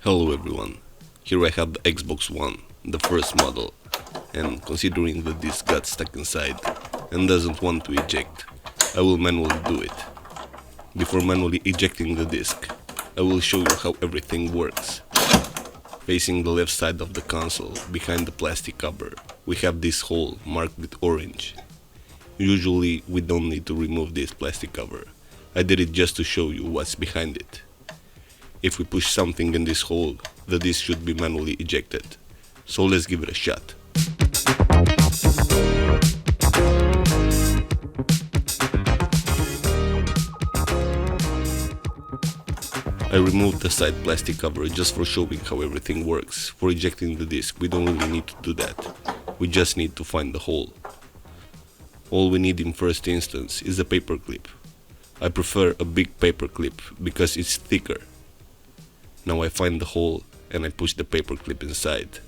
Hello everyone, here I have the Xbox One, the first model, and considering the disc got stuck inside and doesn't want to eject, I will manually do it. Before manually ejecting the disc, I will show you how everything works. Facing the left side of the console, behind the plastic cover, we have this hole marked with orange. Usually we don't need to remove this plastic cover, I did it just to show you what's behind it. If we push something in this hole, the disc should be manually ejected. So let's give it a shot. I removed the side plastic cover just for showing how everything works. For ejecting the disc, we don't really need to do that. We just need to find the hole. All we need in first instance is a paper clip. I prefer a big paper clip because it's thicker. Now I find the hole and I push the paper clip inside.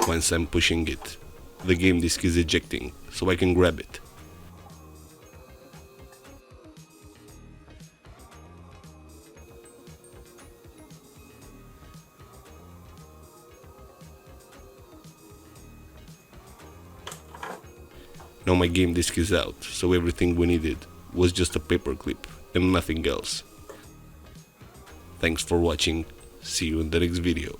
Once I'm pushing it, the game disc is ejecting, so I can grab it. Now my game disc is out, so everything we needed was just a paper clip and nothing else. Thanks for watching, see you in the next video.